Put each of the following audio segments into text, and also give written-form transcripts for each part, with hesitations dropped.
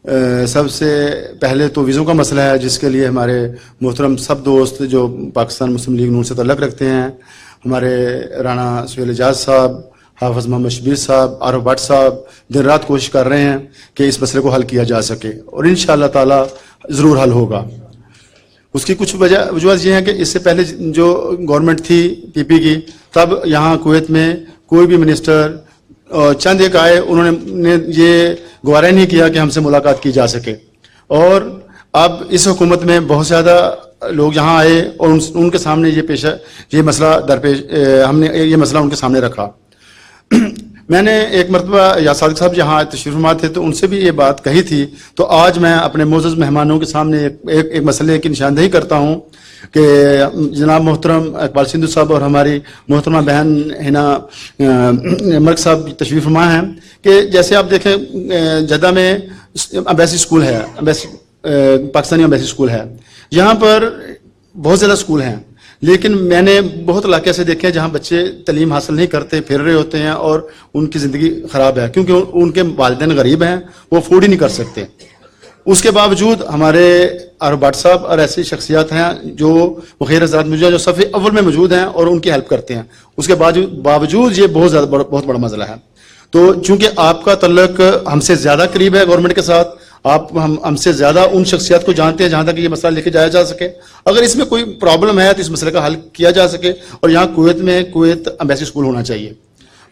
سب سے پہلے تو ویزوں کا مسئلہ ہے، جس کے لیے ہمارے محترم سب دوست جو پاکستان مسلم لیگ نون سے تعلق رکھتے ہیں، ہمارے رانا سہیل اعجاز صاحب، حافظ محمد شبیر صاحب، عارف بٹ صاحب دن رات کوشش کر رہے ہیں کہ اس مسئلے کو حل کیا جا سکے، اور انشاءاللہ تعالی ضرور حل ہوگا۔ اس کی کچھ وجوہات یہ ہیں کہ اس سے پہلے جو گورنمنٹ تھی پی پی کی، تب یہاں کویت میں کوئی بھی منسٹر چند ایک آئے، انہوں نے یہ گوارہ نہیں کیا کہ ہم سے ملاقات کی جا سکے، اور اب اس حکومت میں بہت زیادہ لوگ یہاں آئے اور ان کے سامنے یہ مسئلہ درپیش، ہم نے یہ مسئلہ ان کے سامنے رکھا۔ میں نے ایک مرتبہ یا صادق صاحب جہاں تشریف فرما تھے تو ان سے بھی یہ بات کہی تھی، تو آج میں اپنے معزز مہمانوں کے سامنے ایک مسئلے کی نشاندہی کرتا ہوں کہ جناب محترم اقبال سندھو صاحب اور ہماری محترمہ بہن ہنا مرک صاحب تشریف فرما ہیں کہ جیسے آپ دیکھیں جدہ میں امبیسی اسکول ہے، پاکستانی امبیسی اسکول ہے، یہاں پر بہت زیادہ اسکول ہیں، لیکن میں نے بہت علاقے سے دیکھے جہاں بچے تعلیم حاصل نہیں کرتے، پھر رہے ہوتے ہیں اور ان کی زندگی خراب ہے کیونکہ ان کے والدین غریب ہیں، وہ افورڈ ہی نہیں کر سکتے۔ اس کے باوجود ہمارے عارف بٹ صاحب اور ایسی شخصیات ہیں جو خیر حضرات موجود ہیں جو صف اول میں موجود ہیں اور ان کی ہیلپ کرتے ہیں، اس کے باوجود یہ بہت بڑا مسئلہ ہے۔ تو چونکہ آپ کا تعلق ہم سے زیادہ قریب ہے گورنمنٹ کے ساتھ، آپ ہم سے زیادہ ان شخصیات کو جانتے ہیں جہاں تک یہ مسئلہ لے کے جایا جا سکے، اگر اس میں کوئی پرابلم ہے تو اس مسئلے کا حل کیا جا سکے، اور یہاں کویت امبیسی اسکول ہونا چاہیے،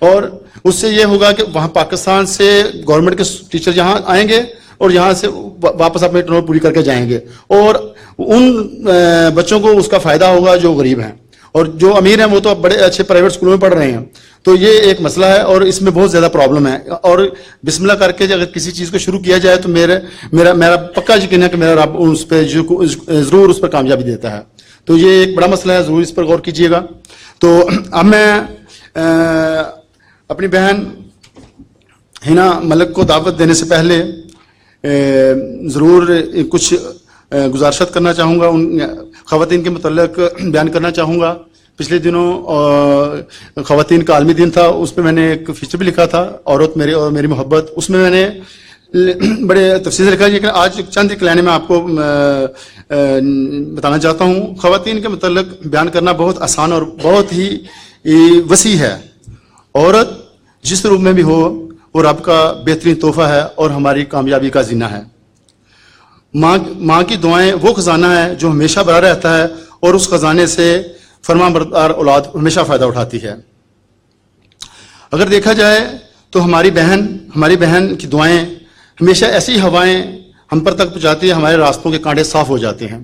اور اس سے یہ ہوگا کہ وہاں پاکستان سے گورنمنٹ کے ٹیچر یہاں آئیں گے اور یہاں سے واپس اپنی ٹریننگ پوری کر کے جائیں گے، اور ان بچوں کو اس کا فائدہ ہوگا جو غریب ہیں، اور جو امیر ہیں وہ تو بڑے اچھے پرائیویٹ اسکولوں میں پڑھ رہے ہیں۔ تو یہ ایک مسئلہ ہے اور اس میں بہت زیادہ پرابلم ہے، اور بسم اللہ کر کے اگر کسی چیز کو شروع کیا جائے تو میرا پکا یقین ہے کہ میرا رب اس پہ ضرور اس پر کامیابی دیتا ہے۔ تو یہ ایک بڑا مسئلہ ہے، ضرور اس پر غور کیجیے گا۔ تو اب میں اپنی بہن ہنا ملک کو دعوت دینے سے پہلے ضرور کچھ گزارشات کرنا چاہوں گا، ان خواتین کے متعلق بیان کرنا چاہوں گا۔ پچھلے دنوں خواتین کا عالمی دن تھا، اس پہ میں نے ایک فیچر بھی لکھا تھا، عورت میری اور میری محبت، اس میں نے بڑے تفصیل سے لکھا ہے، لیکن آج چند ایک لائنیں میں آپ کو بتانا چاہتا ہوں۔ خواتین کے متعلق بیان کرنا بہت آسان اور بہت ہی وسیع ہے۔ عورت جس روپ میں بھی ہو وہ رب کا بہترین تحفہ ہے اور ہماری کامیابی کا زینہ ہے۔ ماں کی دعائیں وہ خزانہ ہے جو ہمیشہ بھرا رہتا ہے، اور اس خزانے سے فرمان بردار اولاد ہمیشہ فائدہ اٹھاتی ہے۔ اگر دیکھا جائے تو ہماری بہن کی دعائیں ہمیشہ ایسی ہوائیں ہم پر تک پہنچاتی ہے، ہمارے راستوں کے کانٹے صاف ہو جاتے ہیں۔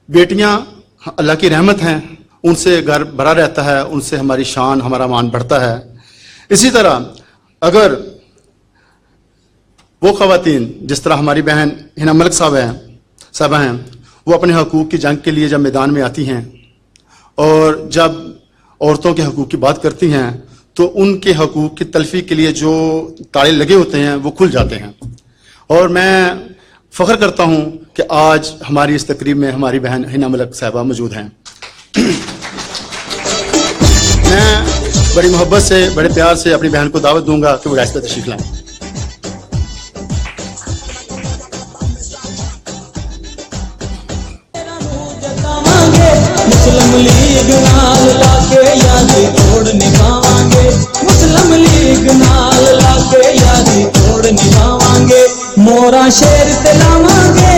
بیٹیاں اللہ کی رحمت ہیں، ان سے گھر بھرا رہتا ہے، ان سے ہماری شان، ہمارا مان بڑھتا ہے۔ اسی طرح اگر وہ خواتین جس طرح ہماری بہن ہنا ملک صاحبہ ہیں، وہ اپنے حقوق کی جنگ کے لیے جب میدان میں آتی ہیں اور جب عورتوں کے حقوق کی بات کرتی ہیں تو ان کے حقوق کی تلفی کے لیے جو تالے لگے ہوتے ہیں وہ کھل جاتے ہیں، اور میں فخر کرتا ہوں کہ آج ہماری اس تقریب میں ہماری بہن ہنا ملک صاحبہ موجود ہیں۔ میں بڑی محبت سے، بڑے پیار سے اپنی بہن کو دعوت دوں گا کہ وہ ڈائس پہ تشریف لائیں۔ مسلم لیگ نال لا کے یادی توڑ نبھاواں گے، مسلم لیگ نال لا کے یادی توڑ نبھاواں گے، مورا شیر تے لاواں گے،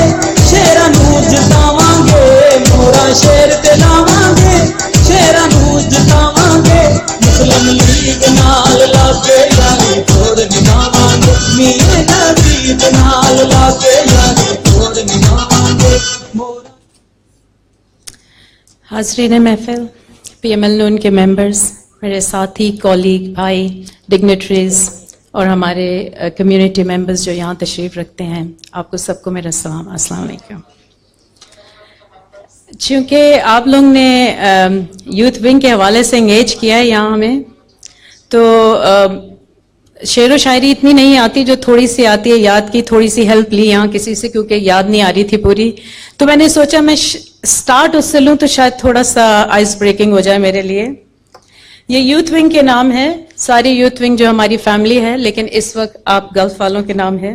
شیراں نوں جتاواں گے، مورا شیر تے لاواں گے، شیراں نوں جتاواں گے، مسلم لیگ نال لا کے یادی توڑ نبھاواں گے، میرے نبی نال لا کے یادی توڑ نبھاواں گے۔ حاضرین محفل، پی ایم ایل نون کے ممبرز، میرے ساتھی، کولیگ، بھائی، ڈگنیٹریز اور ہمارے کمیونٹی ممبرز جو یہاں تشریف رکھتے ہیں، آپ کو سب کو میرا سلام، السلام علیکم۔ چونکہ آپ لوگ نے یوتھ ونگ کے حوالے سے انگیج کیا ہے یہاں ہمیں، تو شعر و شاعری اتنی نہیں آتی، جو تھوڑی سی آتی ہے یاد کی، تھوڑی سی ہیلپ لی یہاں کسی سے کیونکہ یاد نہیں آ رہی تھی پوری، تو میں نے سوچا میں سٹارٹ اس سے لوں تو شاید تھوڑا سا آئس بریکنگ ہو جائے میرے لیے۔ یہ یوتھ ونگ کے نام ہے، ساری یوتھ ونگ جو ہماری فیملی ہے، لیکن اس وقت آپ گلف والوں کے نام ہے۔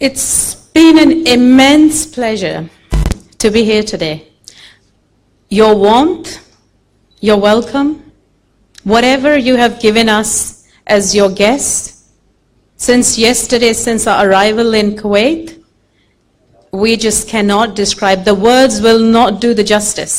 It's been an immense pleasure to be here today. Your warmth, your welcome, whatever you have given us as your guest since yesterday, since our arrival in Kuwait, we just cannot describe. The words will not do the justice.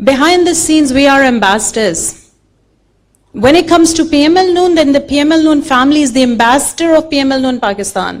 Behind the scenes, we are ambassadors. When it comes to PML Noon, then the PML Noon family is the ambassador of PML Noon Pakistan.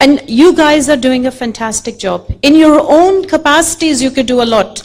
And you guys are doing a fantastic job. In your own capacities, you could do a lot.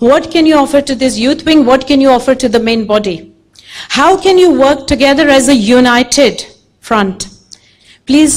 What can you offer to this youth wing? What can you offer to the main body? How can you work together as a united front? Please,